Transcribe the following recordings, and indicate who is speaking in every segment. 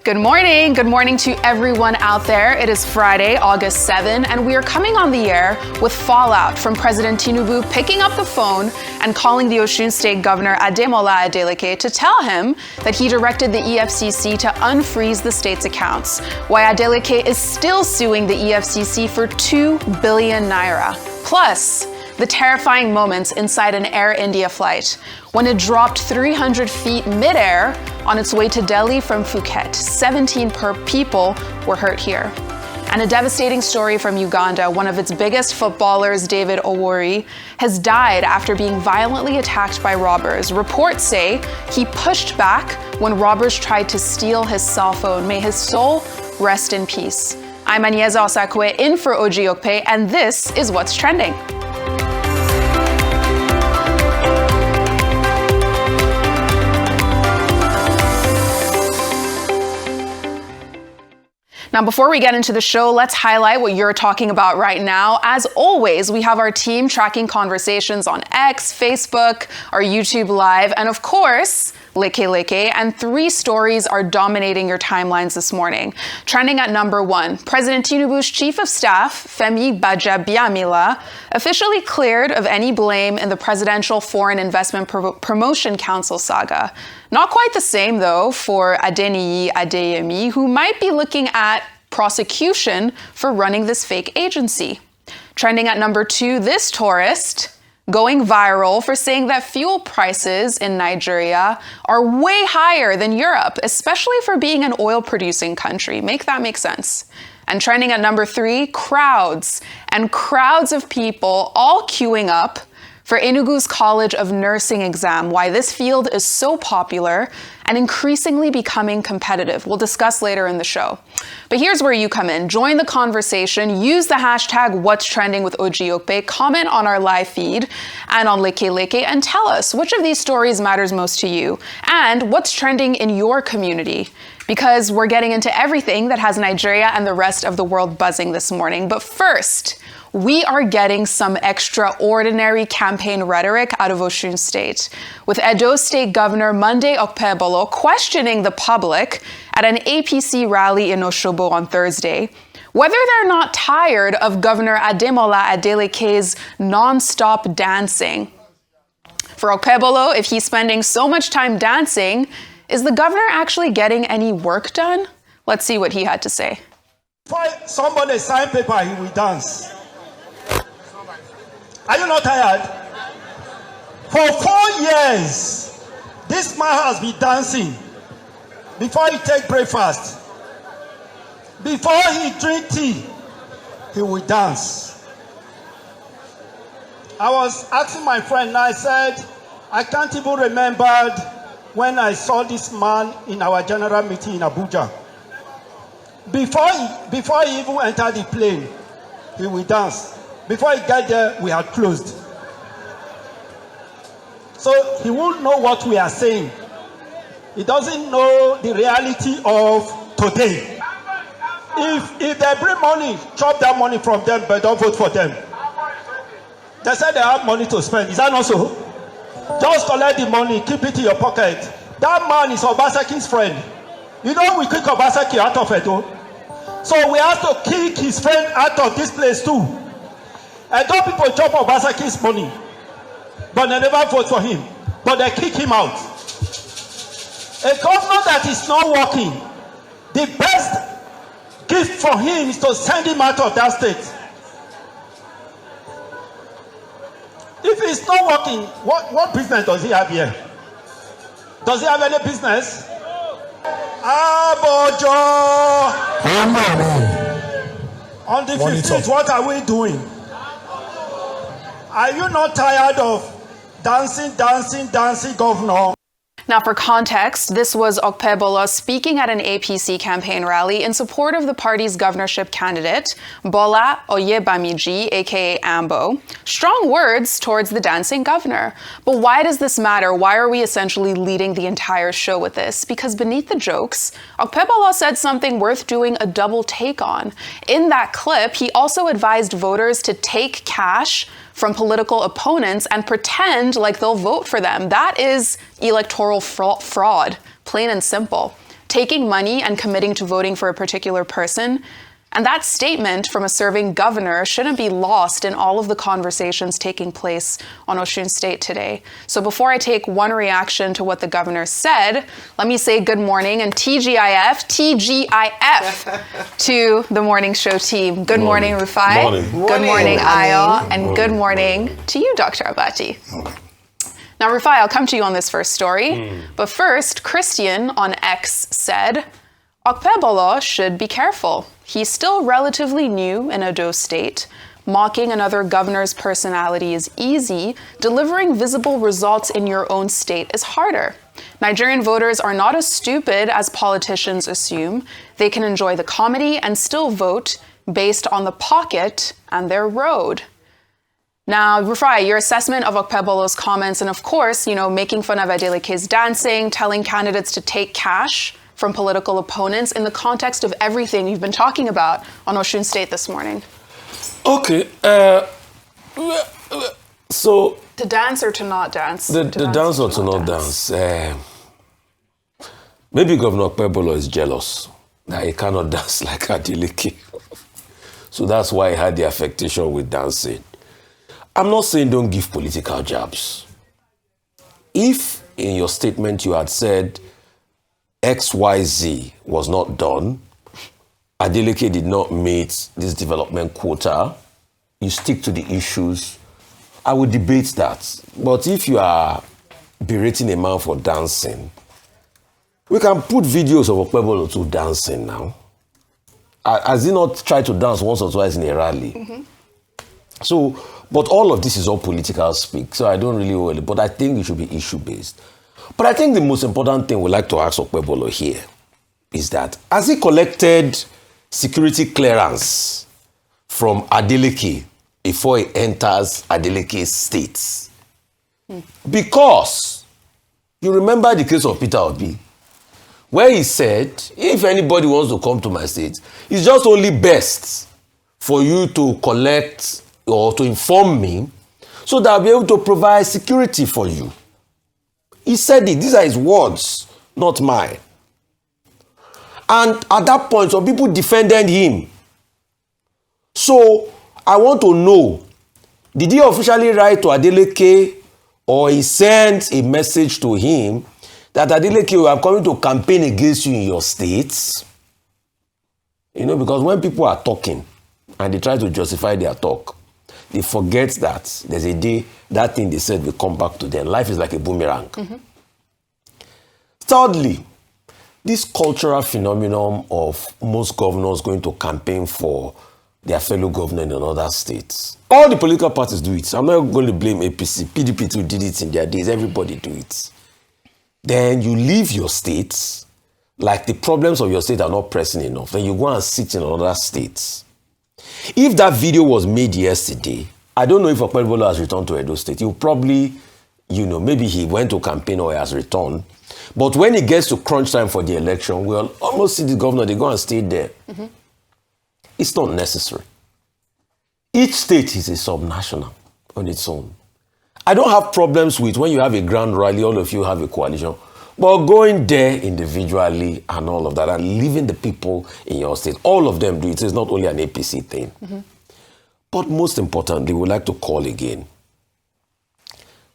Speaker 1: Good morning. Good morning to everyone out there. It is Friday, August 7, and we are coming on the air with fallout from President Tinubu picking up the phone and calling the Osun State Governor Ademola Adeleke to tell him that he directed the EFCC to unfreeze the state's accounts, why Adeleke is still suing the EFCC for 2 billion naira. Plus, the terrifying moments inside an Air India flight when it dropped 300 feet midair on its way to Delhi from Phuket. 17 people were hurt here. And a devastating story from Uganda. One of its biggest footballers, David Owori, has died after being violently attacked by robbers. Reports say he pushed back when robbers tried to steal his cell phone. May his soul rest in peace. I'm Anieze Osakwe in for Oji Okpe, and this is What's Trending. Now, before we get into the show, let's highlight what you're talking about right now. As always, we have our team tracking conversations on X, Facebook, our YouTube Live, and of course, Leke, and 3 stories are dominating your timelines this morning. Trending at number 1, President Tinubu's Chief of Staff, Femi Gbajabiamila, officially cleared of any blame in the Presidential Foreign Investment Promotion Council saga. Not quite the same, though, for Adeniyi Adeyemi, who might be looking at prosecution for running this fake agency. Trending at number 2, this tourist going viral for saying that fuel prices in Nigeria are way higher than Europe, especially for being an oil-producing country. Make that make sense. And trending at number 3, crowds and crowds of people all queuing up for Enugu's College of Nursing exam, why this field is so popular and increasingly becoming competitive. We'll discuss later in the show. But here's where you come in. Join the conversation. Use the hashtag What's Trending with Oji Okpe. Comment on our live feed and on Leke, and tell us which of these stories matters most to you and what's trending in your community. Because we're getting into everything that has Nigeria and the rest of the world buzzing this morning. But first, we are getting some extraordinary campaign rhetoric out of Osun State, with Edo State Governor Monday Okpebholo questioning the public at an APC rally in Osogbo on Thursday whether they're not tired of Governor Ademola Adeleke's non-stop dancing. For Okpebholo, if he's spending so much time dancing, is the governor actually getting any work done? Let's see what he had to say.
Speaker 2: If somebody sign paper, he will dance. Are you not tired? For 4 years, this man has been dancing. Before he take breakfast, before he drink tea, he will dance. I was asking my friend, and I said, I can't even remember when I saw this man in our general meeting in Abuja. Before he even entered the plane, he will dance. Before he got there, we had closed. So he won't know what we are saying. He doesn't know the reality of today. If they bring money, chop that money from them, but don't vote for them. They said they have money to spend. Is that not so? Just collect the money, keep it in your pocket. That man is Obasaki's friend. You know we kick Obasaki out of Edo. So we have to kick his friend out of this place too. Edo people chop Obasaki's money, but they never vote for him. But they kick him out. A governor that is not working, the best gift for him is to send him out of that state. If he's not working, what business does he have here? Does he have any business? Abojo! On the 15th, what are we doing? Are you not tired of dancing, governor?
Speaker 1: Now, for context, this was Okpebholo speaking at an APC campaign rally in support of the party's governorship candidate, Bola Oyebamiji, aka Ambo. Strong words towards the dancing governor. But why does this matter? Why are we essentially leading the entire show with this? Because beneath the jokes, Okpebholo said something worth doing a double take on. In that clip, he also advised voters to take cash from political opponents and pretend like they'll vote for them. That is electoral fraud, plain and simple. taking money and committing to voting for a particular person. And that statement from a serving governor shouldn't be lost in all of the conversations taking place on Osun State today. So before I take one reaction to what the governor said, let me say good morning and TGIF to the morning show team. Good morning, Rufai.
Speaker 3: Morning.
Speaker 1: Good morning, Ayo. And good morning to you, Dr. Abati. Now, Rufai, I'll come to you on this first story. But first, Christian on X said, Okpebholo should be careful. He's still relatively new in Edo State. Mocking another governor's personality is easy. Delivering visible results in your own state is harder. Nigerian voters are not as stupid as politicians assume. They can enjoy the comedy and still vote based on the pocket and their road. Now, Rufai, your assessment of Okpebholo's comments and, of course, making fun of Adeleke's dancing, telling candidates to take cash from political opponents in the context of everything you've been talking about on Osun State this morning.
Speaker 3: Okay. So...
Speaker 1: To dance or to not dance?
Speaker 3: The dance or to not dance. Maybe Governor Okpebholo is jealous that he cannot dance like Adeleke. So that's why he had the affectation with dancing. I'm not saying don't give political jabs. If in your statement you had said XYZ was not done, Adeleke did not meet this development quota, you stick to the issues, I would debate that. But if you are berating a man for dancing, we can put videos of Okpebholo to dancing now. Has he not tried to dance once or twice in a rally? So, but all of this is all political speak, so I don't really worry. But I think it should be issue-based. But I think the most important thing we'd like to ask Okpebholo here is that, has he collected security clearance from Adeleke before he enters Adeleke's state? Because you remember the case of Peter Obi, where he said, if anybody wants to come to my state, it's just only best for you to collect or to inform me so that I'll be able to provide security for you. He said it. These are his words, not mine. And at that point, some people defended him. So I want to know, did he officially write to Adeleke or he sent a message to him that Adeleke, we are coming to campaign against you in your states? Because when people are talking and they try to justify their talk, they forget that there's a day that thing they said will come back to them. Life is like a boomerang. Thirdly, this cultural phenomenon of most governors going to campaign for their fellow governor in another state. All the political parties do it. I'm not going to blame APC. PDP too did it in their days. Everybody do it. Then you leave your state, like the problems of your state are not pressing enough, then you go and sit in another state. If that video was made yesterday, I don't know if Okpebholo has returned to Edo State. He'll probably, maybe he went to campaign or he has returned. But when it gets to crunch time for the election, we'll almost see the governor, they go and stay there. It's not necessary. Each state is a subnational on its own. I don't have problems with when you have a grand rally, all of you have a coalition. But going there individually and all of that and leaving the people in your state, all of them do it. It's not only an APC thing. But most importantly, we would like to call again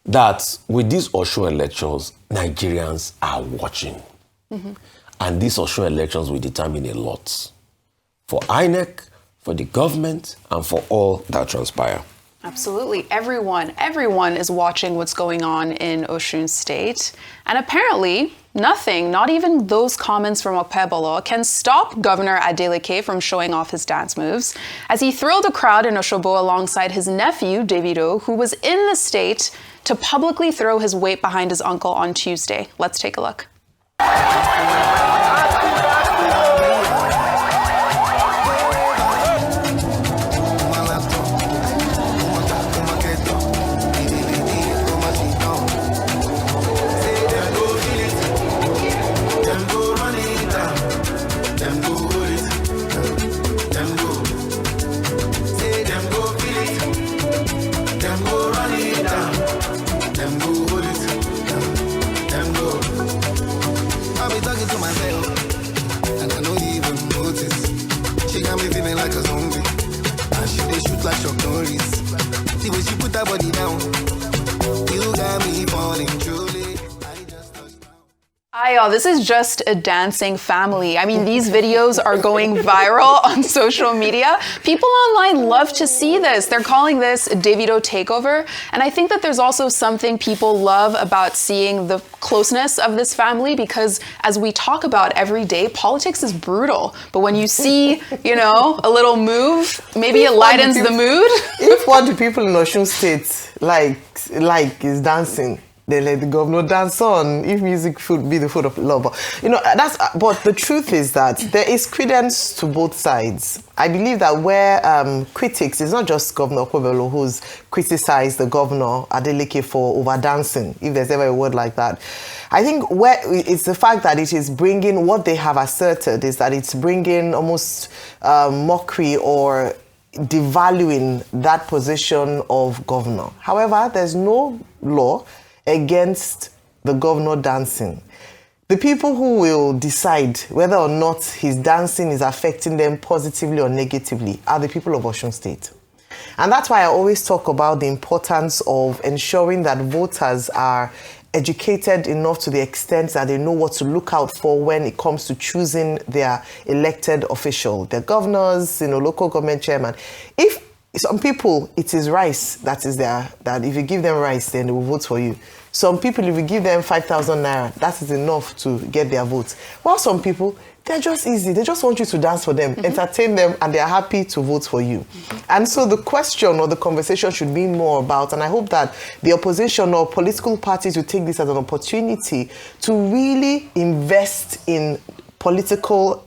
Speaker 3: that with these Osun elections, Nigerians are watching. And these Osun elections will determine a lot for INEC, for the government, and for all that transpire.
Speaker 1: Absolutely. Everyone is watching what's going on in Osun State. And apparently, nothing, not even those comments from Okpebholo, can stop Governor Adeleke from showing off his dance moves, as he thrilled a crowd in Osogbo alongside his nephew, Davido, who was in the state to publicly throw his weight behind his uncle on Tuesday. Let's take a look.
Speaker 4: To myself. got me feeling like a zombie. And she they shoot like Chuck Norris. The way she put that body down, you got me falling truly.
Speaker 1: Hi, y'all. This is just a dancing family. I mean, these videos are going viral on social media. People online love to see this. They're calling this a Davido takeover. And I think that there's also something people love about seeing the closeness of this family, because as we talk about every day, politics is brutal. But when you see, you know, a little move, maybe it lightens the mood.
Speaker 5: If what the people in Osun State like is dancing, they let the governor dance on. If music should be the food of love, you know, but the truth is that there is credence to both sides. I believe that where critics, it's not just Governor Okpebholo who's criticized the Governor Adeleke for over dancing, if there's ever a word like that. I think where it's the fact that it is bringing, what they have asserted is that it's bringing almost mockery or devaluing that position of governor. However, there's no law against the governor dancing. The people who will decide whether or not his dancing is affecting them positively or negatively are the people of Osun State. And that's why I always talk about the importance of ensuring that voters are educated enough to the extent that they know what to look out for when it comes to choosing their elected official, their governors, you know, local government chairman. If some people, it is rice that is there, that if you give them rice, then they will vote for you. Some people, if you give them 5,000 naira, that is enough to get their votes. While some people, they're just easy. They just want you to dance for them, entertain them, and they're happy to vote for you. And so the question or the conversation should be more about, and I hope that the opposition or political parties will take this as an opportunity to really invest in political,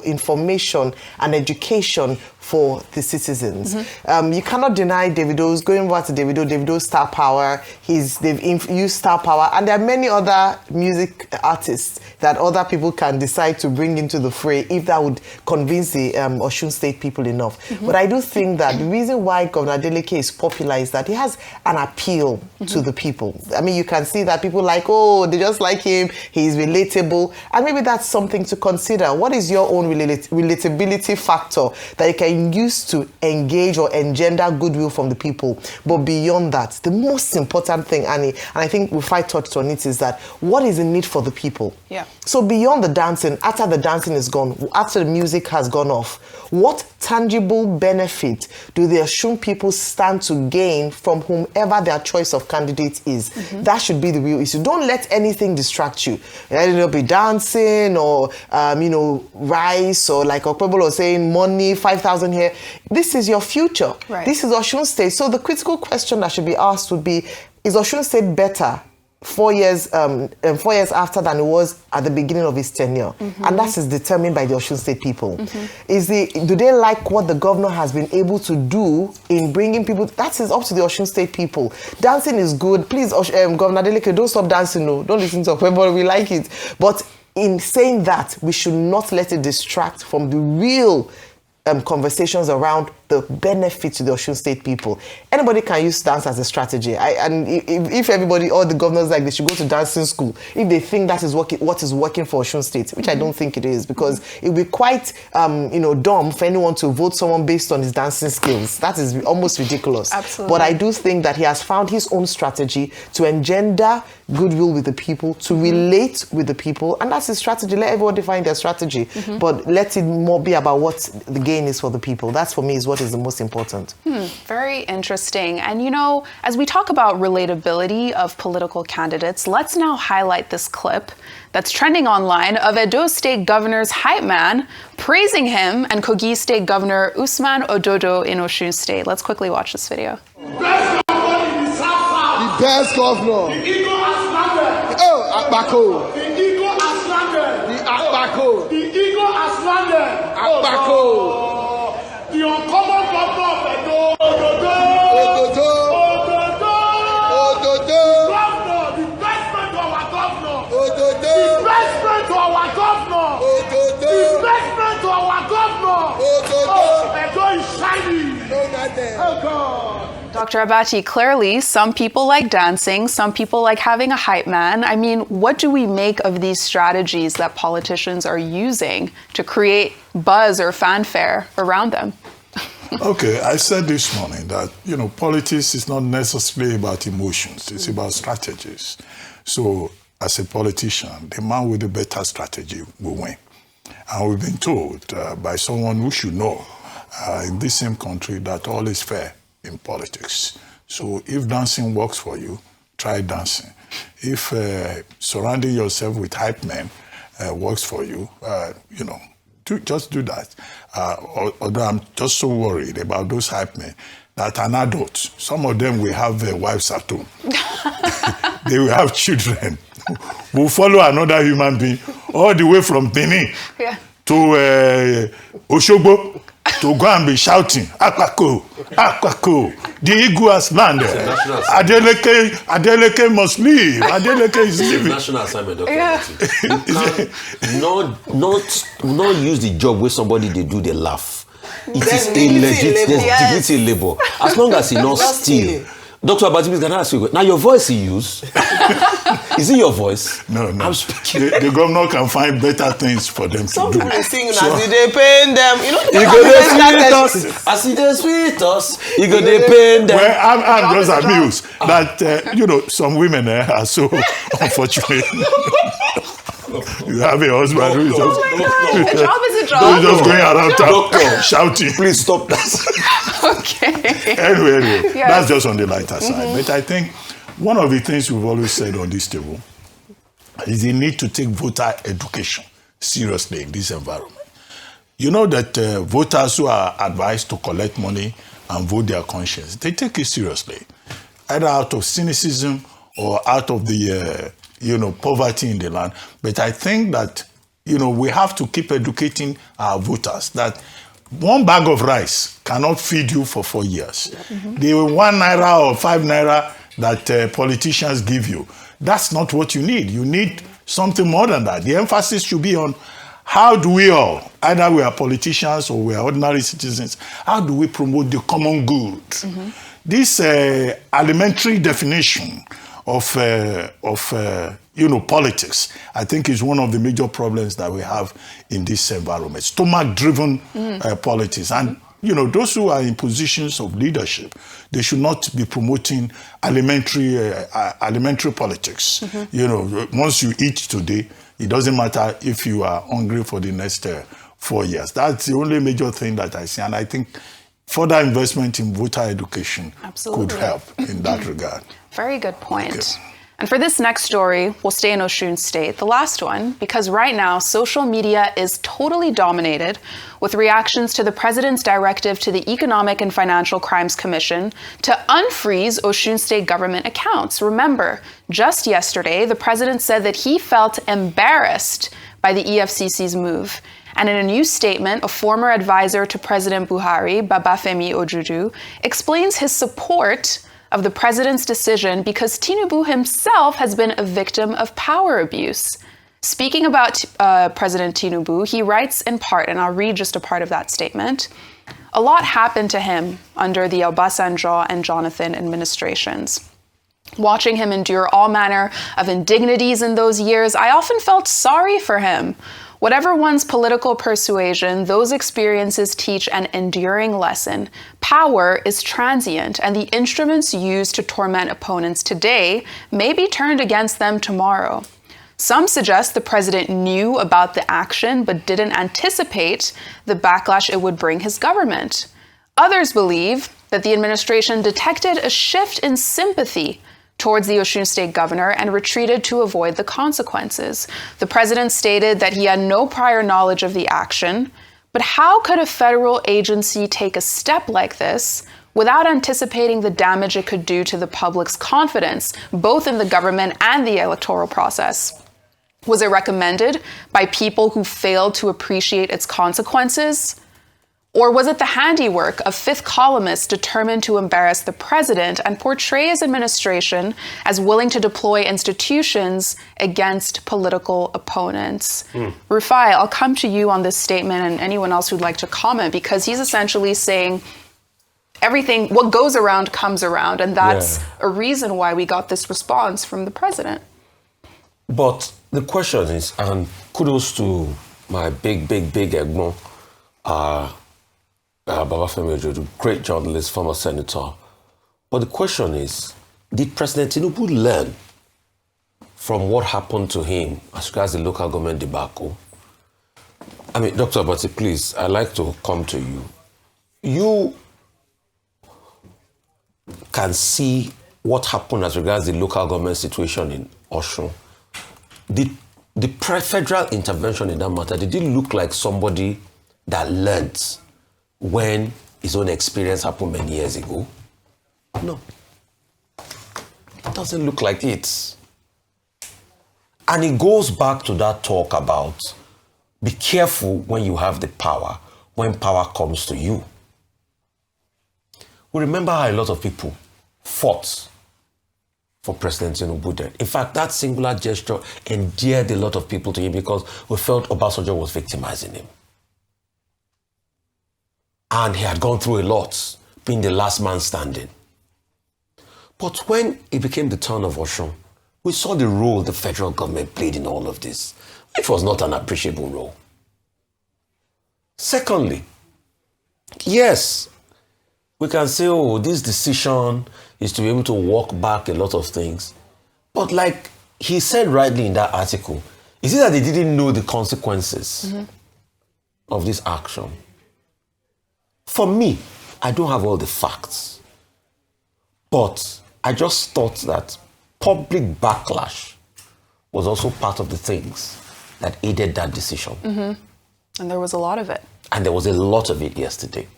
Speaker 5: information and education for the citizens. You cannot deny Davido's, going back to Davido's star power, they've used star power, and there are many other music artists that other people can decide to bring into the fray if that would convince the Osun State people enough. But I do think that the reason why Governor Adeleke is popular is that he has an appeal to the people. I mean, you can see that people like, oh, they just like him, he's relatable, and maybe that's something to consider. What is your own relatability factor that you can use to engage or engender goodwill from the people? But beyond that, the most important thing, Annie, and I think if I touched on it, is that what is the need for the people? Yeah. So beyond the dancing, after the dancing is gone, after the music has gone off, what tangible benefit do the Osun people stand to gain from whomever their choice of candidate is? That should be the real issue. Don't let anything distract you. Let it be dancing or, rice, or like Okpebholo was saying, money, 5,000 here. This is your future. Right. This is Osun State. So the critical question that should be asked would be, is Osun State better 4 years after than it was at the beginning of his tenure? And that is determined by the Osun State people. Do they like what the governor has been able to do in bringing people? That is up to the Osun State people. Dancing is good. Please, Governor Adeleke, don't stop dancing. No, don't listen to Okpebholo. We like it. But in saying that, we should not let it distract from the real conversations around the benefit to the Osun State people. Anybody can use dance as a strategy. If everybody, all the governors, like, they should go to dancing school, if they think that is what is working for Osun State, which I don't think it is, because it would be quite, dumb for anyone to vote someone based on his dancing skills. That is almost ridiculous. Absolutely. But I do think that he has found his own strategy to engender goodwill with the people, to relate with the people, and that's his strategy. Let everyone define their strategy, but let it more be about what the gain is for the people. That's, for me, is what is the most important.
Speaker 1: Very interesting. And as we talk about relatability of political candidates, let's now highlight this clip that's trending online of Edo State Governor's hype man praising him and Kogi State Governor Usman Ododo in Osun State. Let's quickly watch this video.
Speaker 6: Best governor in the South. The best governor. The ego has landed. Oh, Akbako. The ego has landed. The Akbako. The ego has landed. Akbako. The uncommon governor of Edo. Ododo. Ododo. Ododo. Ododo. Governor, the best friend to our governor. Ododo. The best friend to our governor. Ododo. The best friend to our governor. Ododo. Oh, Edo is shining. No matter. Oh, God.
Speaker 1: Dr. Abati, clearly some people like dancing, some people like having a hype man. I mean, what do we make of these strategies that politicians are using to create buzz or fanfare around them.
Speaker 7: Okay, I said this morning that, politics is not necessarily about emotions. It's about strategies. So, as a politician, the man with the better strategy will win. And we've been told by someone who should know in this same country that all is fair in politics. So, if dancing works for you, try dancing. If surrounding yourself with hype men works for you, just do that. Although I'm just so worried about those hype men that an adult, some of them will have their wives at home. They will have children. Will follow another human being all the way from Benin to Osogbo to go and be shouting, Akpako, Akpako. The eagle has landed. Adeleke must leave. Adeleke is leaving.
Speaker 3: National assignment, not use the job where somebody they do, they laugh. It is a legit, there's dignity labor. As long as you not steal. Dr. Abatimi, can I ask you, now your voice he use? Is it your voice?
Speaker 7: No.
Speaker 3: I'm speaking.
Speaker 7: The governor can find better things for them to do.
Speaker 5: Singing as they paying them.
Speaker 3: He go they sweet us. As they sweet us, he go they paying them.
Speaker 7: Well, I'm just amused that, some women are so unfortunate. You have a husband who is just,
Speaker 1: a job is a job.
Speaker 7: Just going around town shouting.
Speaker 3: Please stop that.
Speaker 7: Okay. Anyway, that's just on the lighter side. But I think one of the things we've always said on this table is the need to take voter education seriously in this environment. You know that voters who are advised to collect money and vote their conscience, they take it seriously, either out of cynicism or out of the poverty in the land. But I think that, we have to keep educating our voters that one bag of rice cannot feed you for 4 years. The 1 naira or 5 naira that politicians give you, that's not what you need. You need something more than that. The emphasis should be on how do we all, either we are politicians or we are ordinary citizens, how do we promote the common good? This elementary definition of politics, I think is one of the major problems that we have in this environment. Stomach-driven politics. And, those who are in positions of leadership, they should not be promoting elementary politics. Once you eat today, it doesn't matter if you are hungry for the next 4 years. That's the only major thing that I see. And I think further investment in voter education could help in that regard.
Speaker 1: Very good point. Okay. And for this next story, we'll stay in Osun State, the last one, because right now social media is totally dominated with reactions to the president's directive to the Economic and Financial Crimes Commission to unfreeze Osun State government accounts. Remember, just yesterday, the president said that he felt embarrassed by the EFCC's move. And in a new statement, a former advisor to President Buhari, Babafemi Ojudu, explains his support of the president's decision because Tinubu himself has been a victim of power abuse. Speaking about President Tinubu, he writes in part, and I'll read just a part of that statement, "A lot happened to him under the Obasanjo and Jonathan administrations. Watching him endure all manner of indignities in those years, I often felt sorry for him. Whatever one's political persuasion, those experiences teach an enduring lesson. Power is transient, and the instruments used to torment opponents today may be turned against them tomorrow. Some suggest the president knew about the action but didn't anticipate the backlash it would bring his government. Others believe that the administration detected a shift in sympathy towards the Osun State governor and retreated to avoid the consequences. The president stated that he had no prior knowledge of the action, but how could a federal agency take a step like this without anticipating the damage it could do to the public's confidence, both in the government and the electoral process? Was it recommended by people who failed to appreciate its consequences? Or was it the handiwork of fifth columnists determined to embarrass the president and portray his administration as willing to deploy institutions against political opponents? Rufai, I'll come to you on this statement and anyone else who'd like to comment, because he's essentially saying everything, what goes around comes around, and that's a reason why we got this response from the president.
Speaker 3: But the question is, and kudos to my big Egmont, Babafemi Ojudu, great journalist, former senator. But the question is, did President Tinubu learn from what happened to him as regards the local government debacle? I mean, Dr. Abati, please, I'd like to come to you. You can see what happened as regards the local government situation in Osun. The federal intervention in that matter, did it look like somebody that learned when his own experience happened many years ago? No. It doesn't look like it. And it goes back to that talk about be careful when you have the power, when power comes to you. We remember how a lot of people fought for President Tinubu then. In fact, that singular gesture endeared a lot of people to him because we felt Obasanjo was victimizing him. And he had gone through a lot, being the last man standing. But when it became the turn of Osun, we saw the role the federal government played in all of this, which was not an appreciable role. Secondly, yes, we can say, oh, this decision is to be able to walk back a lot of things. But like he said rightly in that article, is it that they didn't know the consequences of this action? For me, I don't have all the facts. But I just thought that public backlash was also part of the things that aided that decision.
Speaker 1: And there was a lot of it.
Speaker 3: And there was a lot of it yesterday.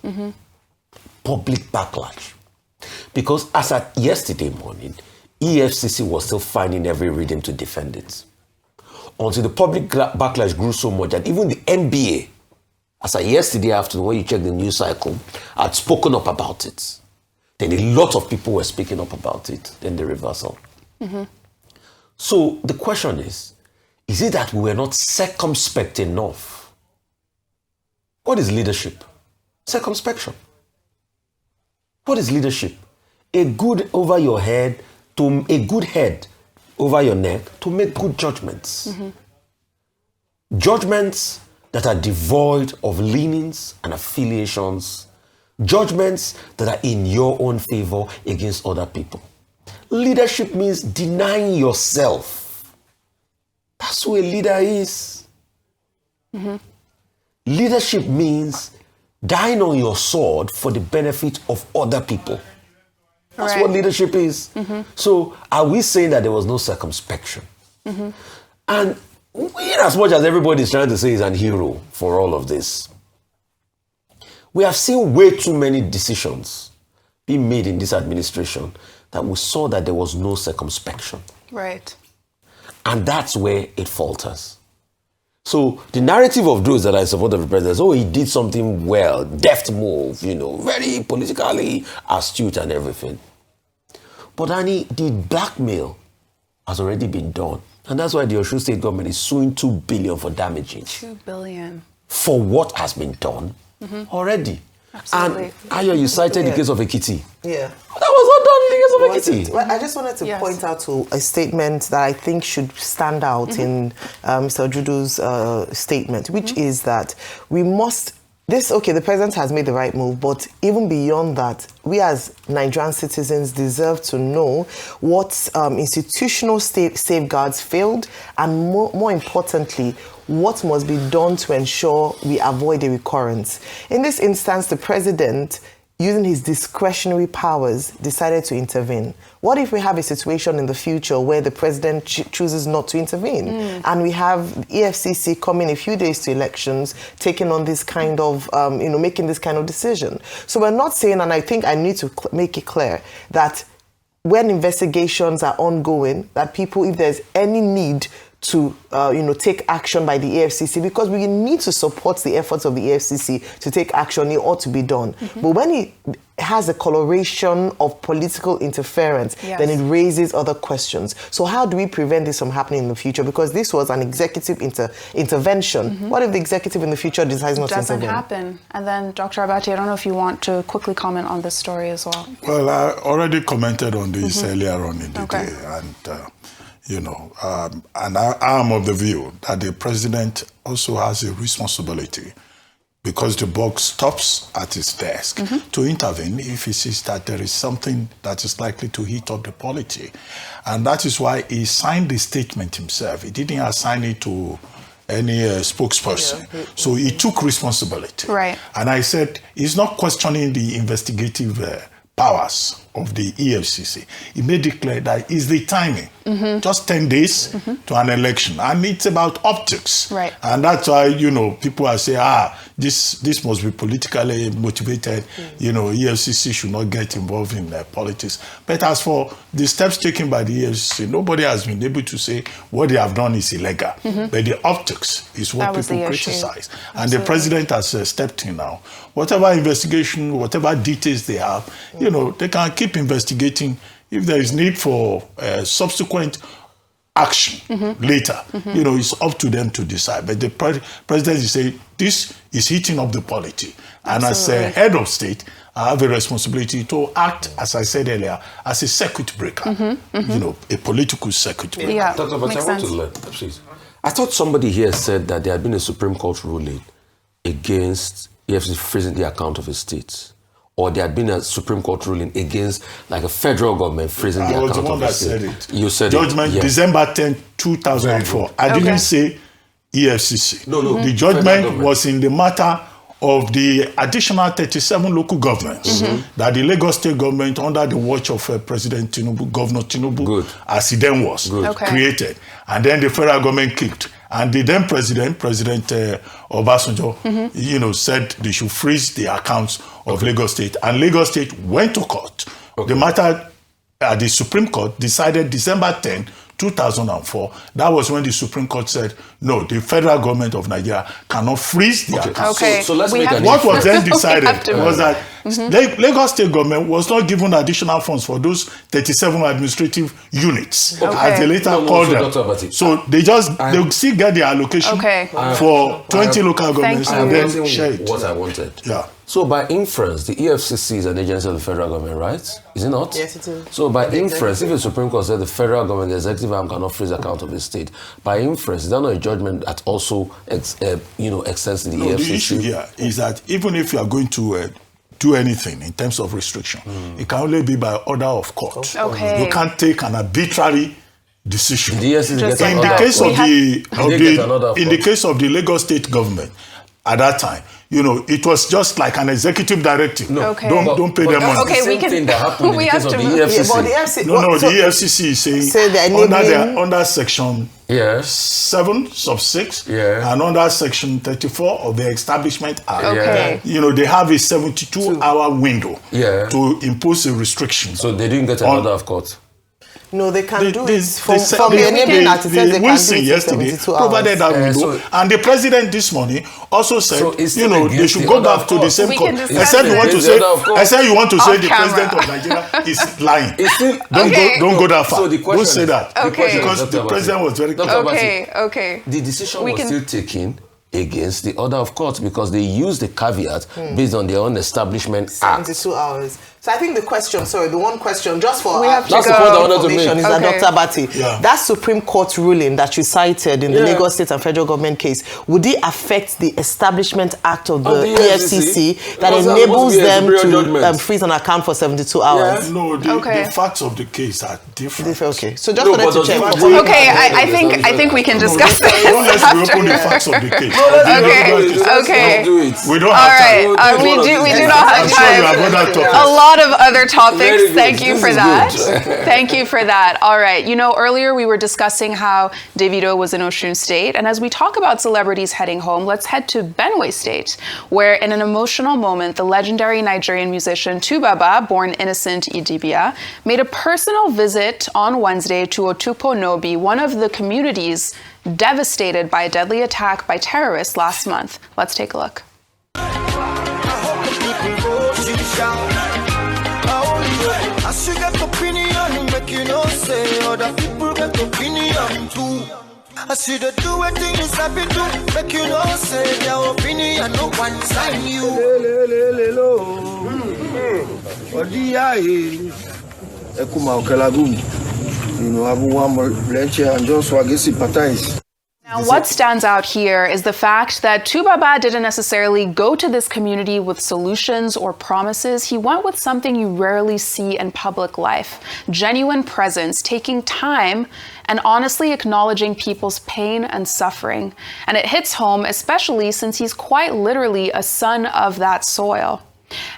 Speaker 3: Public backlash. Because as at yesterday morning, EFCC was still finding every reason to defend it. Until the public backlash grew so much that even the NBA, as at yesterday afternoon, when you check the news cycle, had spoken up about it. Then a lot of people were speaking up about it, then the reversal. So the question is it that we were not circumspect enough? What is leadership? Circumspection. What is leadership? A good over your head, to a good head over your neck to make good judgments. Judgments that are devoid of leanings and affiliations. Judgments that are in your own favor against other people. Leadership means denying yourself. That's who a leader is. Leadership means dying on your sword for the benefit of other people. That's what leadership is. So are we saying that there was no circumspection? And in as much as everybody is trying to say he's an hero for all of this, we have seen way too many decisions being made in this administration that we saw that there was no circumspection.
Speaker 1: Right.
Speaker 3: And that's where it falters. So the narrative of those that are in support of the president is, oh, he did something well, deft move, very politically astute and everything. But Annie, the blackmail has already been done. And that's why the Osun State government is suing 2 billion for damages.
Speaker 1: 2 billion.
Speaker 3: For what has been done already.
Speaker 1: Absolutely.
Speaker 3: And Ayo, you cited the case of Ekiti.
Speaker 5: Yeah.
Speaker 3: That was not done in the case of Ekiti.
Speaker 5: Well, I just wanted to point out to a statement that I think should stand out in Mr. Ojudu's statement, which is that we must... the president has made the right move, but even beyond that, we as Nigerian citizens deserve to know what institutional safeguards failed, and more importantly, what must be done to ensure we avoid a recurrence. In this instance, the president, using his discretionary powers, decided to intervene. What if we have a situation in the future where the president chooses not to intervene? And we have EFCC coming a few days to elections, taking on this kind of, making this kind of decision. So we're not saying, and I think I need to make it clear, that when investigations are ongoing, that people, if there's any need to, take action by the EFCC, because we need to support the efforts of the EFCC to take action, it ought to be done. But when it has a coloration of political interference, then it raises other questions. So how do we prevent this from happening in the future? Because this was an executive intervention. What if the executive in the future decides not to intervene?
Speaker 1: Doesn't happen. And then, Dr. Abati, I don't know if you want to quickly comment on this story as well.
Speaker 7: Well, I already commented on this earlier on in the day. And I am of the view that the president also has a responsibility because the buck stops at his desk, to intervene if he sees that there is something that is likely to heat up the polity. And that is why he signed the statement himself. He didn't assign it to any spokesperson. Yeah. So he took responsibility.
Speaker 1: Right.
Speaker 7: And I said, he's not questioning the investigative powers of the EFCC. He made it clear that it's the timing. Just 10 days to an election. And it's about optics.
Speaker 1: Right.
Speaker 7: And that's why, people are saying, this must be politically motivated. EFCC should not get involved in politics. But as for the steps taken by the EFCC, nobody has been able to say what they have done is illegal. But the optics is what people criticize. And the president has stepped in now. Whatever investigation, whatever details they have, they can keep investigating. If there is need for subsequent action later, it's up to them to decide. But the president is saying this is heating up the polity. And as a head of state, I have a responsibility to act, as I said earlier, as a circuit breaker, a political circuit breaker.
Speaker 1: Yeah,
Speaker 3: Dr. But I want to learn, please. I thought somebody here said that there had been a Supreme Court ruling against EFCC freezing the account of a state. Or there had been a Supreme Court ruling against, like, a federal government freezing the account of a state. I was the one that said it. You said
Speaker 7: Judgment,
Speaker 3: it.
Speaker 7: December 10, 2004. I didn't say EFCC. No. The judgment was in the matter of the additional 37 local governments that the Lagos State government, under the watch of President Tinubu, Governor Tinubu, as he then was, created. And then the federal government kicked. And the then President Obasanjo, said they should freeze the accounts of Lagos State. And Lagos State went to court. The matter at the Supreme Court decided December 10, 2004. That was when the Supreme Court said, no, the federal government of Nigeria cannot freeze the accounts.
Speaker 3: So let's make
Speaker 7: what was then decided was that Lagos State government was not given additional funds for those 37 administrative units, as they later called them. So they still get the allocation for 20 local governments and then share it.
Speaker 3: What I wanted.
Speaker 7: Yeah.
Speaker 3: So by inference, the EFCC is an agency of the federal government, right? Is it not?
Speaker 5: Yes, it is.
Speaker 3: So by inference, if the Supreme Court said the federal government, the executive arm cannot freeze account of the state, by inference, is that not a judgment that also extends to the EFCC?
Speaker 7: The issue here is that even if you are going to do anything in terms of restriction, it can only be by order of court. You can't take an arbitrary decision. In the case of the Lagos State government, at that time, it was just like an executive directive. Don't pay them money.
Speaker 1: Okay, we can. We have to.
Speaker 3: The EFCC.
Speaker 7: The EFCC is saying under section 7 sub 6 and under section 34 of the Establishment Act. They have a 72-hour window to impose a restriction.
Speaker 3: So they didn't get an order of court.
Speaker 5: No, they can do it from the enabling act. It says they can do it yesterday,
Speaker 7: provided that window. And the president this morning also said, they should go back to the same court. I said you want to say the president of Nigeria is lying. Don't go that far. Don't say that. Because the president was very clear.
Speaker 1: Okay.
Speaker 3: The decision was still taken against the order of court because they used the caveat based on their own establishment act.
Speaker 5: 72 hours. So I think the one question, just for
Speaker 1: that's
Speaker 5: the point I wanted to make, is that Dr. Abati, that Supreme Court ruling that you cited in the Lagos State and federal government case, would it affect the Establishment Act of the EFCC that enables them to freeze an account for 72 hours?
Speaker 7: No, the facts of the case are different.
Speaker 5: Okay, so just wanted to check.
Speaker 1: I think we can discuss this.
Speaker 7: Let's reopen the facts of the case.
Speaker 1: Okay.
Speaker 7: We don't have time.
Speaker 1: We do not have time. A lot of other topics. Thank you for that. Thank you for that. All right. Earlier we were discussing how Davido was in Osun State. And as we talk about celebrities heading home, let's head to Benue State, where in an emotional moment, the legendary Nigerian musician Tubaba, born Innocent Idibia, made a personal visit on Wednesday to Otukpo-Nobi, one of the communities devastated by a deadly attack by terrorists last month. Let's take a look.
Speaker 4: As you get opinion, make you know say other people get opinion too. I see the do things I be do, make you know say their opinion no one sign you.
Speaker 6: Ekuma Okelagum, abu one more lecture and just wagisi patais.
Speaker 1: Now, what stands out here is the fact that Tubaba didn't necessarily go to this community with solutions or promises. He went with something you rarely see in public life: genuine presence, taking time and honestly acknowledging people's pain and suffering. And it hits home, especially since he's quite literally a son of that soil.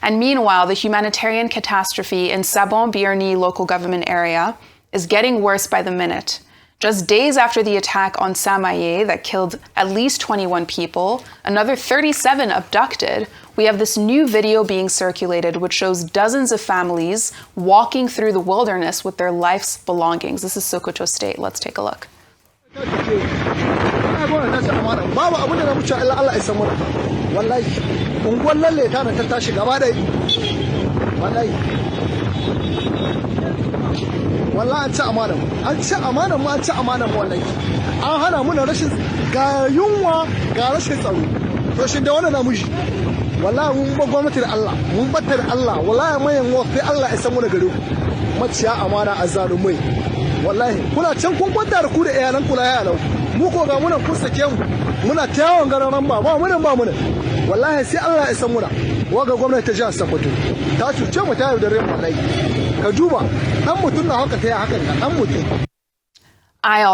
Speaker 1: And meanwhile, the humanitarian catastrophe in Sabon-Birni local government area is getting worse by the minute. Just days after the attack on Samaye that killed at least 21 people, another 37 abducted, we have this new video being circulated which shows dozens of families walking through the wilderness with their life's belongings. This is Sokoto State. Let's take a look.
Speaker 6: wallahi an ci amanan mu an ci amanan mu wallahi an hana mu na rashin ga yunwa ga rashin tsaro to shin da wannan namu shi wallahi mun ba gwamnati da Allah mun batta da Allah wallahi mayan wa sai Allah ya san mu da gare ku maciya amana azzalumai wallahi kuna can kun kwanta da ku da iyalan kula ya alau mu ko ga muna kun sake mu muna tawon gararan ba mu wallahi sai Allah ya san mu da waga gwamnati ta jihar Sokoto ta cuce mu ta yaudare mu wallahi ka duba dan mutun na haka ta hakan dan mutun.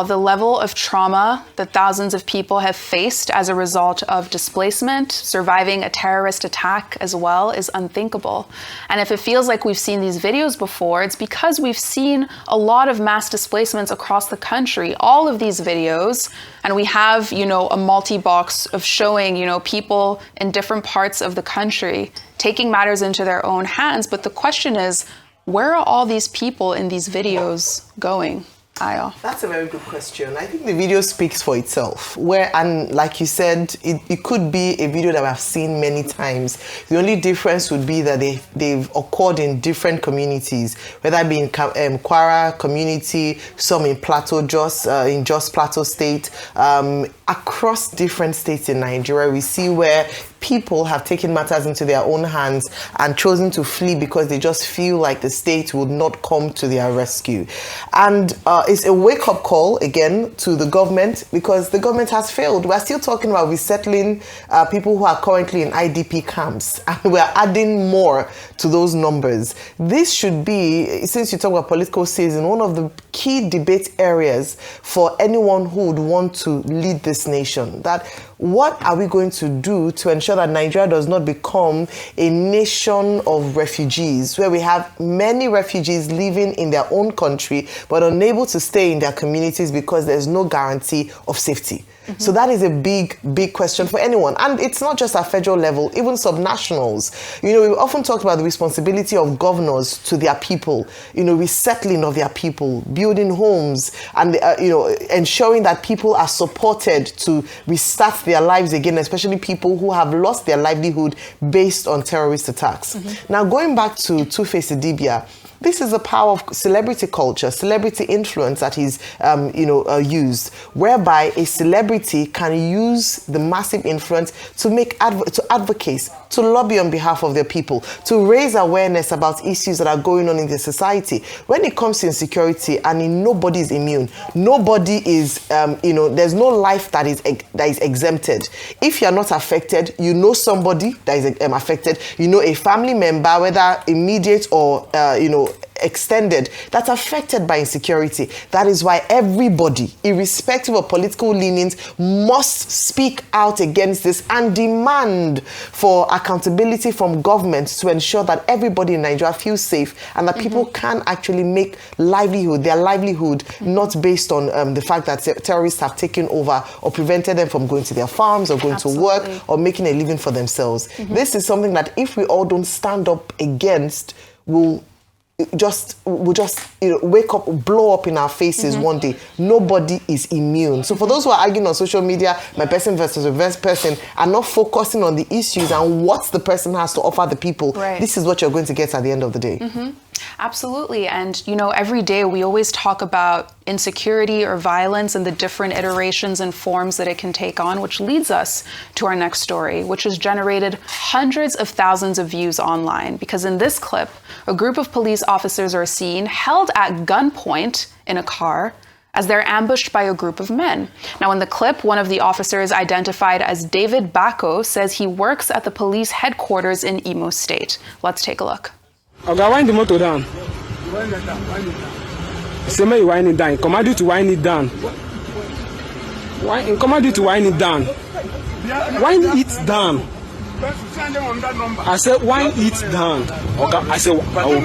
Speaker 1: The level of trauma that thousands of people have faced as a result of displacement, surviving a terrorist attack as well, is unthinkable. And if it feels like we've seen these videos before, it's because we've seen a lot of mass displacements across the country. All of these videos, and we have, a multi-box of showing, people in different parts of the country taking matters into their own hands. But the question is, where are all these people in these videos going?
Speaker 5: That's a very good question. I think the video speaks for itself. And like you said, it could be a video that I've seen many times. The only difference would be that they've occurred in different communities, whether it be in Kwara community, some in Jos Plateau State, across different states in Nigeria. We see where people have taken matters into their own hands and chosen to flee because they just feel like the state would not come to their rescue. And it's a wake-up call, again, to the government, because the government has failed. We're still talking about resettling people who are currently in IDP camps, and we're adding more to those numbers. This should be, since you talk about political season, one of the key debate areas for anyone who would want to lead this nation. That what are we going to do to ensure that Nigeria does not become a nation of refugees, where we have many refugees living in their own country but unable to stay in their communities because there's no guarantee of safety? Mm-hmm. So that is a big, big question for anyone. And it's not just at federal level, even subnationals. We often talk about the responsibility of governors to their people, resettling of their people, building homes, and, ensuring that people are supported to restart their lives again, especially people who have lost their livelihood based on terrorist attacks. Mm-hmm. Now, going back to Two-Face Idibia, this is the power of celebrity culture, celebrity influence that is, used, whereby a celebrity can use the massive influence to advocate, to lobby on behalf of their people, to raise awareness about issues that are going on in the society. When it comes to insecurity, nobody is immune. Nobody is, there's no life that is exempted. If you're not affected, somebody that is affected, a family member, whether immediate or, extended, that's affected by insecurity. That is why everybody, irrespective of political leanings, must speak out against this and demand for accountability from governments to ensure that everybody in Nigeria feels safe and that people can actually make their livelihood, not based on the fact that terrorists have taken over or prevented them from going to their farms or going to work or making a living for themselves. This is something that if we all don't stand up against, we'll just wake up, blow up in our faces one day. Nobody is immune. So for those who are arguing on social media, my person versus reverse person, are not focusing on the issues and what the person has to offer the people, this is what you're going to get at the end of the day.
Speaker 1: Absolutely. And, every day we always talk about insecurity or violence and the different iterations and forms that it can take on, which leads us to our next story, which has generated hundreds of thousands of views online. Because in this clip, a group of police officers are seen held at gunpoint in a car as they're ambushed by a group of men. Now, in the clip, one of the officers, identified as David Bako, says he works at the police headquarters in Imo State. Let's take a look.
Speaker 8: Okay, wind the motor down. Say me wind it down. Command you to wind it down. Command you to wind it down. Wind it down. I said wind it down. Okay, I said I will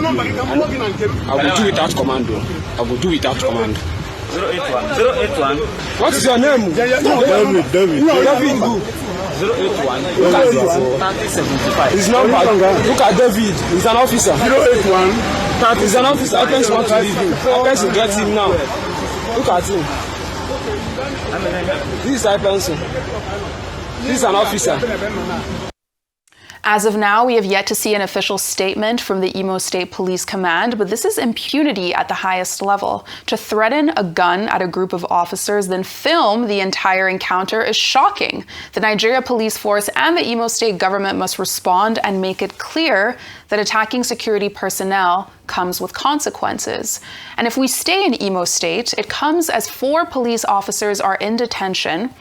Speaker 8: do without command. I will do without command.
Speaker 9: 081.
Speaker 8: What is your name?
Speaker 7: David.
Speaker 8: David.
Speaker 9: 081.
Speaker 8: Look at this.
Speaker 9: 3075.
Speaker 8: His number. Look at David. He's an officer.
Speaker 7: 081.
Speaker 8: He's an officer. I can't want to leave him. I can't get him now. Look at him. This is Ipenson. This is an officer.
Speaker 1: As of now, we have yet to see an official statement from the Imo State Police Command, but this is impunity at the highest level. To threaten a gun at a group of officers, then film the entire encounter is shocking. The Nigeria Police Force and the Imo State government must respond and make it clear that attacking security personnel comes with consequences. And if we stay in Imo State, it comes as 4 police officers are in detention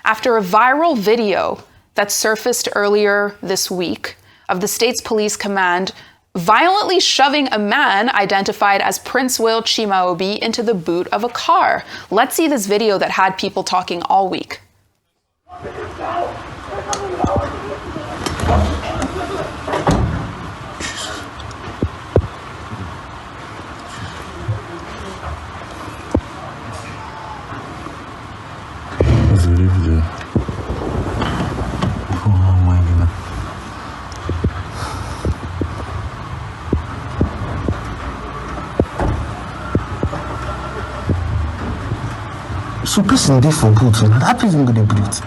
Speaker 1: after a viral video that surfaced earlier this week of the state's police command violently shoving a man identified as Prince Will Chimaobi into the boot of a car. Let's see this video that had people talking all week.
Speaker 10: So person dey for boot, and that person gonna breathe.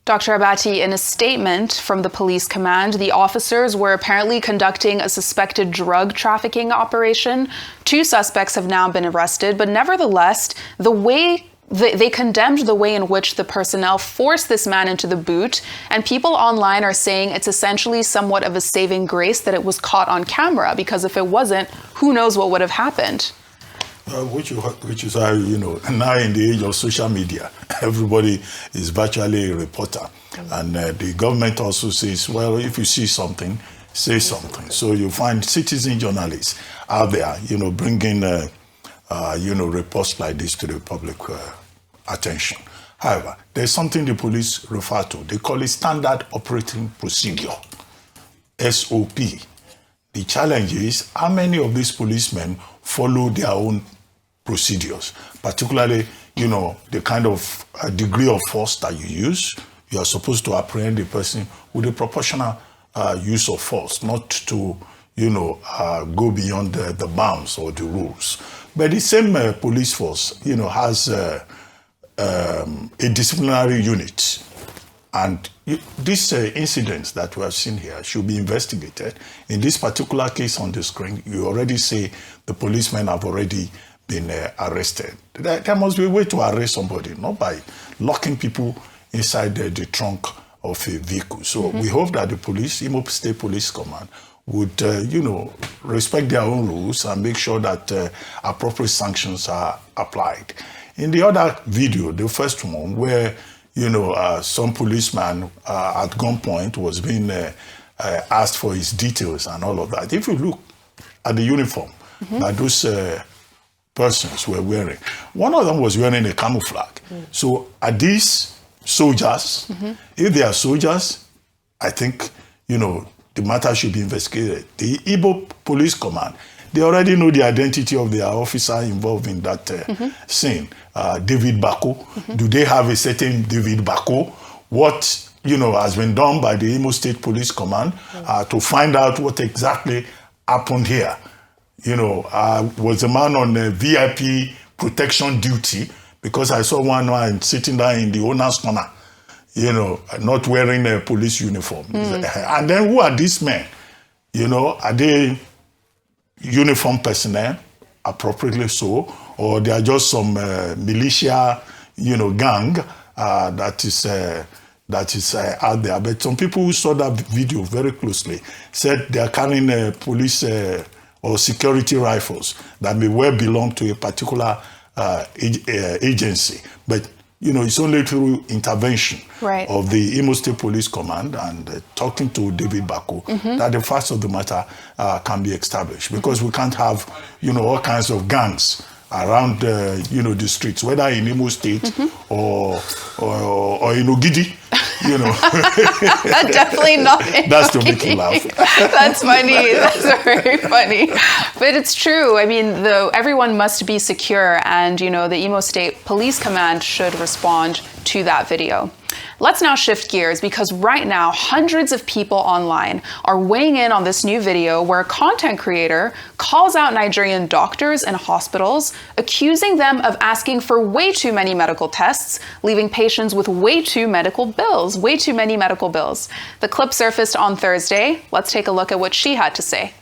Speaker 1: Dr. Abati, in a statement from the police command, the officers were apparently conducting a suspected drug trafficking operation. 2 suspects have now been arrested, but nevertheless, they condemned the way in which the personnel forced this man into the boot, and people online are saying it's essentially somewhat of a saving grace that it was caught on camera, because if it wasn't, who knows what would have happened.
Speaker 7: Which is how, now in the age of social media, everybody is virtually a reporter. And the government also says, well, if you see something, say something. So you find citizen journalists out there, bringing, reports like this to the public attention. However, there's something the police refer to. They call it Standard Operating Procedure, SOP. The challenge is how many of these policemen follow their own procedures, particularly, the kind of degree of force that you use. You are supposed to apprehend the person with a proportional use of force, not to, go beyond the bounds or the rules. But the same police force, has a disciplinary unit. And these incidents that we have seen here should be investigated. In this particular case on the screen, you already say the policemen have already been arrested. There must be a way to arrest somebody, not by locking people inside the trunk of a vehicle. So we hope that the police, Imo State Police Command, would, respect their own rules and make sure that appropriate sanctions are applied. In the other video, the first one, where some policeman at Gunpoint was being asked for his details and all of that. If you look at the uniform that those persons were wearing, one of them was wearing a camouflage. So are these soldiers? If they are soldiers, I think, the matter should be investigated. The Igbo Police Command, they already know the identity of their officer involved in that scene, David Bako. Do they have a certain David Bako? What, has been done by the Imo State Police Command to find out what exactly happened here? Was a man on VIP protection duty, because I saw one man sitting there in the owner's corner, not wearing a police uniform. And then who are these men? Are they uniform personnel, appropriately so, or they are just some militia, gang that is out there? But some people who saw that video very closely said they are carrying police or security rifles that may well belong to a particular agency. But, it's only through intervention of the Imo State Police Command and talking to David Bako that the facts of the matter can be established. Because we can't have, all kinds of gangs around, the streets, whether in Imo State or in Ogidi.
Speaker 1: Definitely not.
Speaker 7: That's to make you laugh.
Speaker 1: That's funny. That's very funny. But it's true. I mean, everyone must be secure, and the Imo State Police Command should respond to that video. Let's now shift gears, because right now hundreds of people online are weighing in on this new video where a content creator calls out Nigerian doctors and hospitals, accusing them of asking for way too many medical tests, leaving patients with way too many medical bills. The clip surfaced on Thursday. Let's take a look at what she had to say.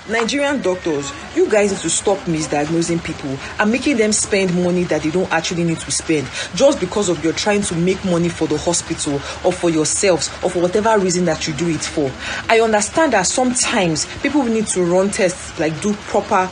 Speaker 11: Nigerian doctors, you guys need to stop misdiagnosing people and making them spend money that they don't actually need to spend just because of you're trying to make money for the hospital or for yourselves or for whatever reason that you do it for. I understand that sometimes people need to run tests, like do proper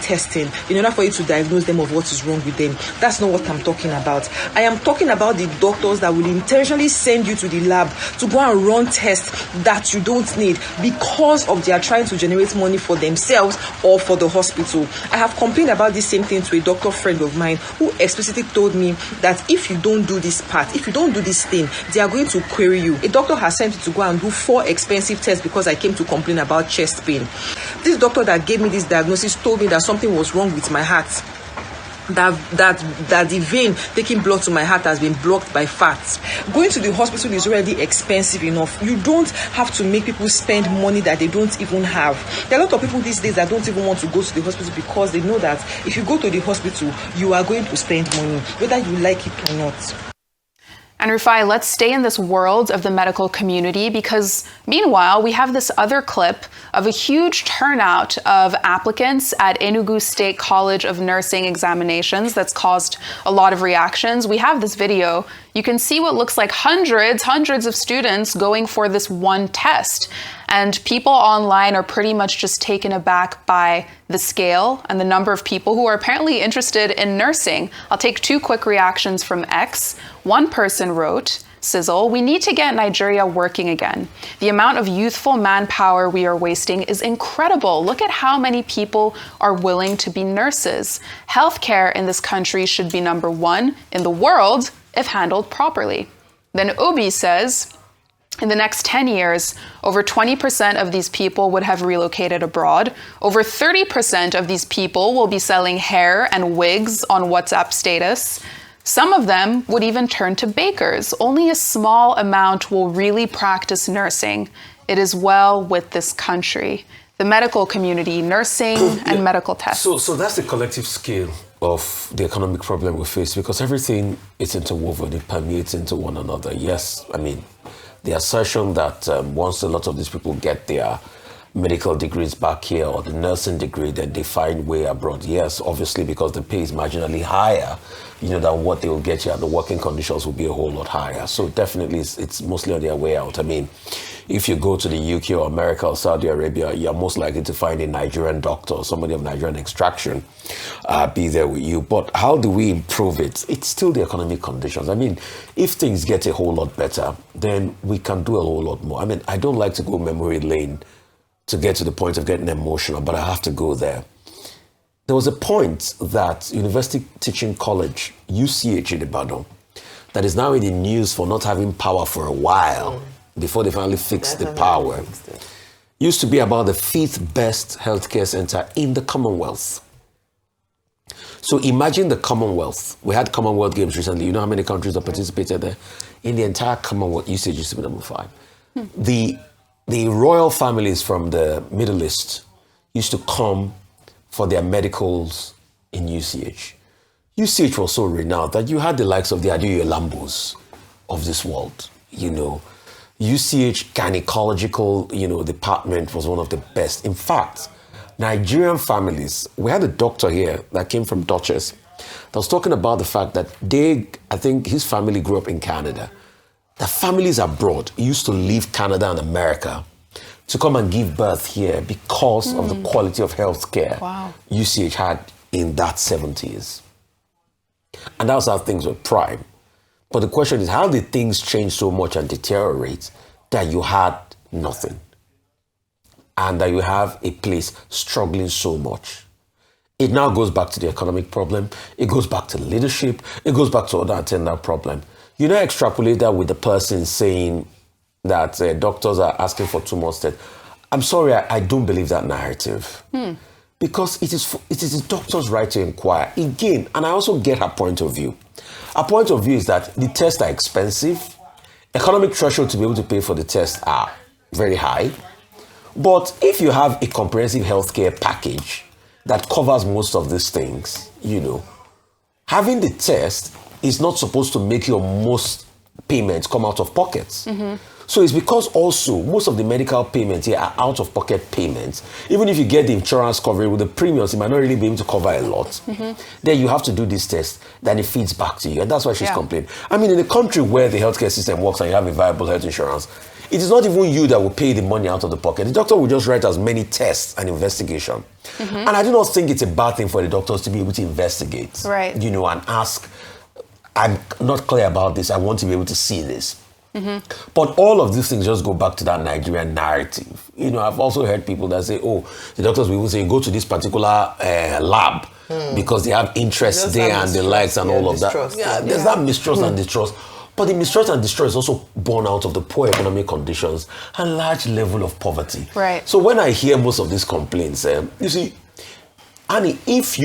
Speaker 11: testing in order for you to diagnose them of what is wrong with them. That's not what I'm talking about. I am talking about the doctors that will intentionally send you to the lab to go and run tests that you don't need because of they are trying to generate money for themselves or for the hospital. I have complained about this same thing to a doctor friend of mine who explicitly told me that if you don't do this part, if you don't do this thing, they are going to query you. A doctor has sent me to go and do 4 expensive tests because I came to complain about chest pain. This doctor that gave me this diagnosis told me that something was wrong with my heart. That the vein taking blood to my heart has been blocked by fat. Going to the hospital is already expensive enough. You don't have to make people spend money that they don't even have. There are a lot of people these days that don't even want to go to the hospital because they know that if you go to the hospital, you are going to spend money, whether you like it or not.
Speaker 1: And Rufai, let's stay in this world of the medical community, because meanwhile, we have this other clip of a huge turnout of applicants at Enugu State College of Nursing examinations that's caused a lot of reactions. We have this video. You can see what looks like hundreds of students going for this one test. And people online are pretty much just taken aback by the scale and the number of people who are apparently interested in nursing. I'll take 2 quick reactions from X. One person wrote, Sizzle, we need to get Nigeria working again. The amount of youthful manpower we are wasting is incredible. Look at how many people are willing to be nurses. Healthcare in this country should be number 1 in the world if handled properly. Then Obi says, in the next 10 years, over 20% of these people would have relocated abroad. Over 30% of these people will be selling hair and wigs on WhatsApp status. Some of them would even turn to bakers. Only a small amount will really practice nursing. It is well with this country. The medical community, nursing and medical tests.
Speaker 3: So that's the collective scale of the economic problem we face, because everything is interwoven, it permeates into one another. Yes, I mean, the assertion that once a lot of these people get their medical degrees back here or the nursing degree, then they find way abroad. Yes, obviously, because the pay is marginally higher, than what they will get here, and the working conditions will be a whole lot higher. So definitely, it's mostly on their way out. I mean, if you go to the UK or America or Saudi Arabia, you're most likely to find a Nigerian doctor or somebody of Nigerian extraction be there with you. But how do we improve it? It's still the economic conditions. I mean, if things get a whole lot better, then we can do a whole lot more. I mean, I don't like to go memory lane to get to the point of getting emotional, but I have to go there. There was a point that University Teaching College, UCH in Ibadan, that is now in the news for not having power for a while before they finally fixed the power. Used to be about the 5th best healthcare center in the Commonwealth. So imagine the Commonwealth. We had Commonwealth Games recently. You know how many countries have participated there? In the entire Commonwealth, UCH used to be number 5. The royal families from the Middle East used to come for their medicals in UCH. UCH was so renowned that you had the likes of the Adeoye Lambos of this world. UCH gynecological, department was one of the best. In fact, Nigerian families, we had a doctor here that came from Duchess that was talking about the fact that I think his family grew up in Canada. The families abroad used to leave Canada and America to come and give birth here because of the quality of healthcare UCH had in that 70s. And that's how things were prime. But the question is, how did things change so much and deteriorate that you had nothing? And that you have a place struggling so much? It now goes back to the economic problem. It goes back to leadership. It goes back to other attendant problem. You now extrapolate that with the person saying that doctors are asking for 2 more tests. I'm sorry, I don't believe that narrative. Because it is the doctor's right to inquire. Again, and I also get her point of view. Her point of view is that the tests are expensive. Economic threshold to be able to pay for the tests are very high. But if you have a comprehensive healthcare package that covers most of these things, you know, having the test is not supposed to make your most payments come out of pockets. So it's because also most of the medical payments here are out-of-pocket payments. Even if you get the insurance coverage with the premiums, you might not really be able to cover a lot. Then you have to do this test, then it feeds back to you. And that's why she's complaining. I mean, in a country where the healthcare system works and you have a viable health insurance, it is not even you that will pay the money out of the pocket. The doctor will just write as many tests and investigation. And I do not think it's a bad thing for the doctors to be able to investigate, you know, and ask, I'm not clear about this, I want to be able to see this. But all of these things just go back to that Nigerian narrative. You know, I've also heard people that say, oh, the doctors will say, go to this particular lab because they have interest there and the likes and all of that. There's that mistrust and distrust. But the mistrust and distrust is also born out of the poor economic conditions and large level of poverty. So when I hear most of these complaints, you see, Annie, if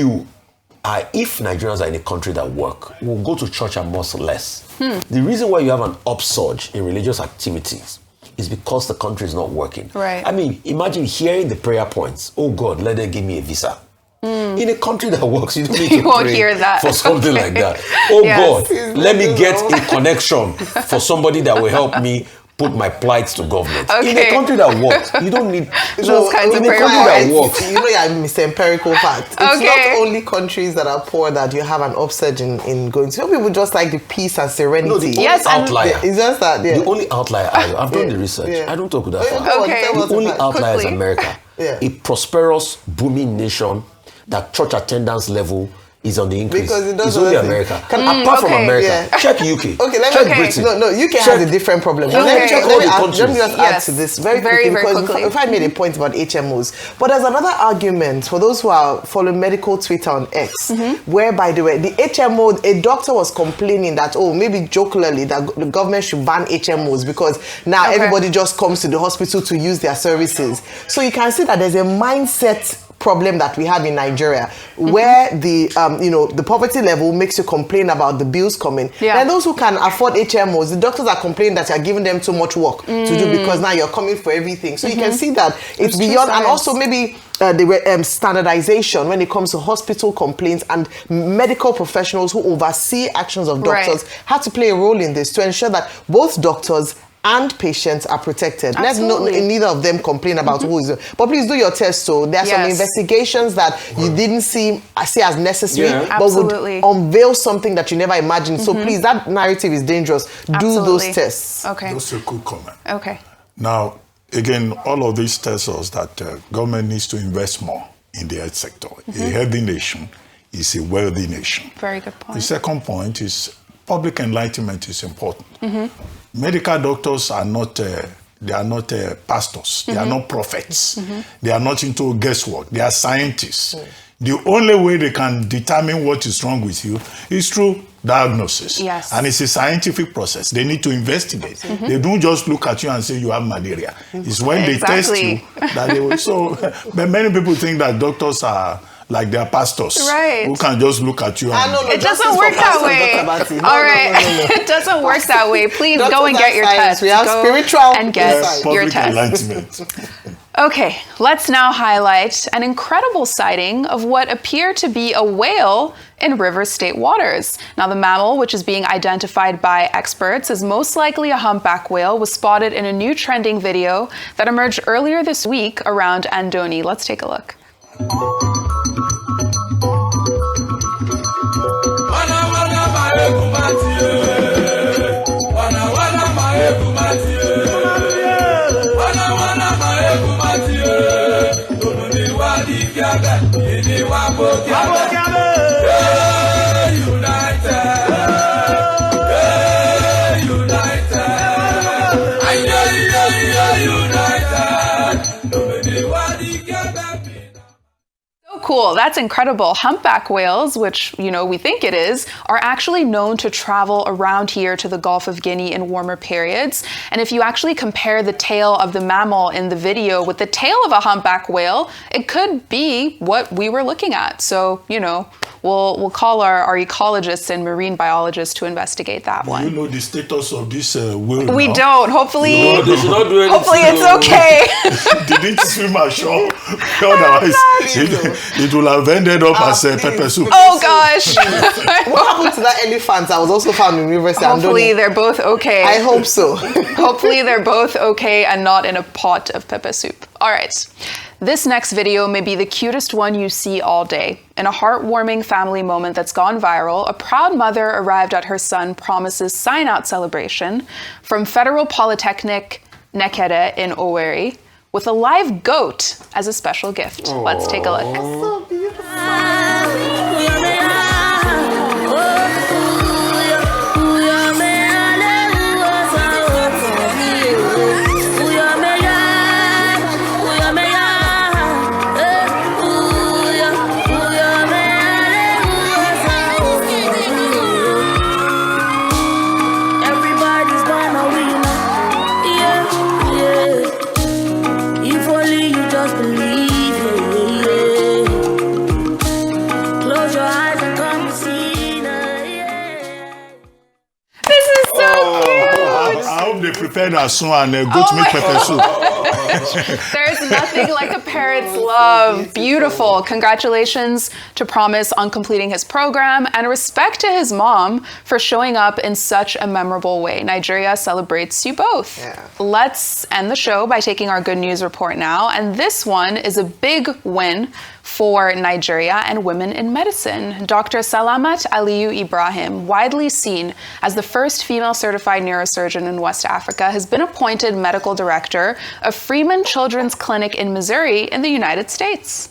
Speaker 3: Nigerians are in a country that work, we'll go to church and mosque less. The reason why you have an upsurge in religious activities is because the country is not working. I mean, imagine hearing the prayer points, oh God, let them give me a visa. In a country that works, you don't need to pray for something like that. Oh God, let me get a connection for somebody that will help me put my plights to government. In a country that works, you don't need
Speaker 5: those kinds of
Speaker 3: prayer that works.
Speaker 5: You know, you're Mr. Empirical fact. It's not only countries that are poor that you have an upsurge in going to. Some people just like the peace and serenity.
Speaker 3: No, the only outlier.
Speaker 5: It's just that.
Speaker 3: The only outlier. I've done the research. I don't talk with that fact. The only outlier is America. A prosperous, booming nation that church attendance level is on the increase. Because it's only America. Apart from America, check UK. Check Britain.
Speaker 5: No, UK has a different problem. Let me just add to this very quickly, because if I made a point about HMOs. But there's another argument for those who are following medical Twitter on X, where, by the way, the HMO, a doctor was complaining that, oh, maybe jocularly, that the government should ban HMOs because now everybody just comes to the hospital to use their services. So you can see that there's a mindset problem that we have in Nigeria, where the the poverty level makes you complain about the bills coming. And those who can afford HMOs, the doctors are complaining that you're giving them too much work to do because now you're coming for everything. So you can see that it's beyond, and also maybe the standardization when it comes to hospital complaints, and medical professionals who oversee actions of doctors have to play a role in this to ensure that both doctors and patients are protected. Let's neither of them complain about who is. But please do your test. So there are some investigations that you didn't see as necessary, but would unveil something that you never imagined. So please, that narrative is dangerous. Do those tests.
Speaker 7: Just a quick comment. Now, again, all of these tells us that government needs to invest more in the health sector. A healthy nation is a wealthy nation.
Speaker 1: Very good point.
Speaker 7: The second point is public enlightenment is important. Medical doctors are not pastors. They are not prophets. They are not into guesswork. They are scientists. The only way they can determine what is wrong with you is through diagnosis. And it's a scientific process. They need to investigate. They don't just look at you and say you have malaria. It's when they test you that they will. So, but many people think that doctors are like their pastors who can just look at you.
Speaker 1: It doesn't work that way. All right, it doesn't work that way. Please go and get your test.
Speaker 5: We have spiritual
Speaker 1: and get your test. Okay, let's now highlight an incredible sighting of what appeared to be a whale in River State waters. Now, the mammal, which is being identified by experts as most likely a humpback whale, was spotted in a new trending video that emerged earlier this week around Andoni. Let's take a look. Cool, that's incredible. Humpback whales, which, we think it is, are actually known to travel around here to the Gulf of Guinea in warmer periods. And if you actually compare the tail of the mammal in the video with the tail of a humpback whale, it could be what we were looking at. So, we'll call our ecologists and marine biologists to investigate that one.
Speaker 7: Do you know the status of this whale?
Speaker 1: We
Speaker 7: now?
Speaker 1: don't. Hopefully,
Speaker 3: they should not do anything.
Speaker 1: Hopefully it's okay.
Speaker 7: Did it swim ashore? Otherwise, it will have ended up as pepper soup.
Speaker 1: Oh gosh.
Speaker 5: What happened to that elephant that was also found in River Sandoni?
Speaker 1: Hopefully they're both okay.
Speaker 5: I hope so.
Speaker 1: Hopefully they're both okay and not in a pot of pepper soup. All right. This next video may be the cutest one you see all day. In a heartwarming family moment that's gone viral, a proud mother arrived at her son Promise's sign-out celebration from Federal Polytechnic Nekede in Owerri with a live goat as a special gift. Aww. Let's take a look.
Speaker 5: That's so beautiful.
Speaker 7: Prepared as soon and goat meat pepper soup.
Speaker 1: There's nothing like a parent's love. Beautiful. Congratulations to Promise on completing his program, and respect to his mom for showing up in such a memorable way. Nigeria celebrates you both. Yeah. Let's end the show by taking our good news report now, and this one is a big win for Nigeria and women in medicine. Dr. Salamat Aliyu Ibrahim, widely seen as the first female certified neurosurgeon in West Africa, has been appointed medical director of Freeman Children's Clinic in Missouri in the United States.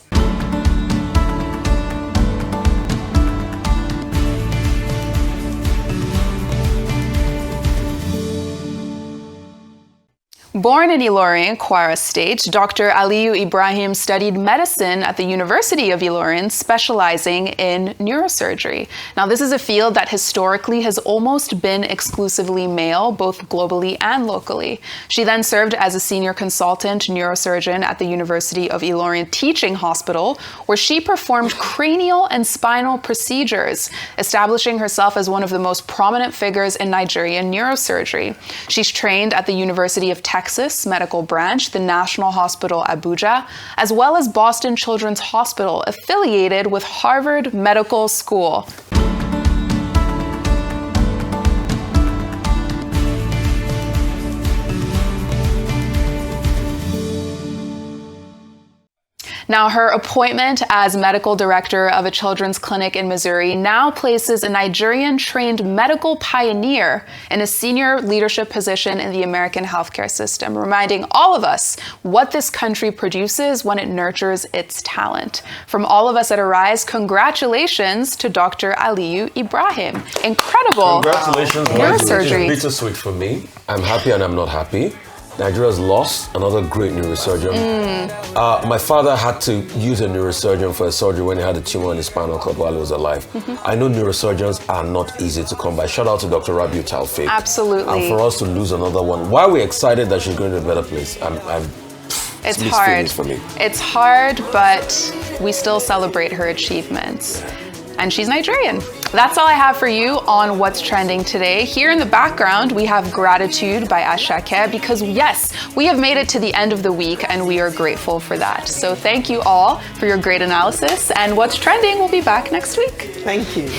Speaker 1: Born in Ilorin, Kwara State, Dr. Aliyu Ibrahim studied medicine at the University of Ilorin, specializing in neurosurgery. Now, this is a field that historically has almost been exclusively male, both globally and locally. She then served as a senior consultant neurosurgeon at the University of Ilorin Teaching Hospital, where she performed cranial and spinal procedures, establishing herself as one of the most prominent figures in Nigerian neurosurgery. She's trained at the University of Texas Medical Branch, the National Hospital Abuja, as well as Boston Children's Hospital, affiliated with Harvard Medical School. Now, her appointment as medical director of a children's clinic in Missouri now places a Nigerian-trained medical pioneer in a senior leadership position in the American healthcare system, reminding all of us what this country produces when it nurtures its talent. From all of us at Arise, congratulations to Dr. Aliyu Ibrahim. Incredible.
Speaker 3: Congratulations.
Speaker 1: Neurosurgery.
Speaker 3: It's bittersweet for me. I'm happy and I'm not happy. Nigeria's lost another great neurosurgeon. My father had to use a neurosurgeon for a surgery when he had a tumor in his spinal cord while he was alive. I know neurosurgeons are not easy to come by. Shout out to Dr. Rabiu Taufik.
Speaker 1: Absolutely.
Speaker 3: And for us to lose another one, why are we excited that she's going to a better place?
Speaker 1: It's hard.
Speaker 3: For me.
Speaker 1: It's hard, but we still celebrate her achievements. And she's Nigerian. That's all I have for you on What's Trending today. Here in the background, we have Gratitude by Asake, because yes, we have made it to the end of the week and we are grateful for that. So thank you all for your great analysis, and What's Trending will be back next week.
Speaker 5: Thank you.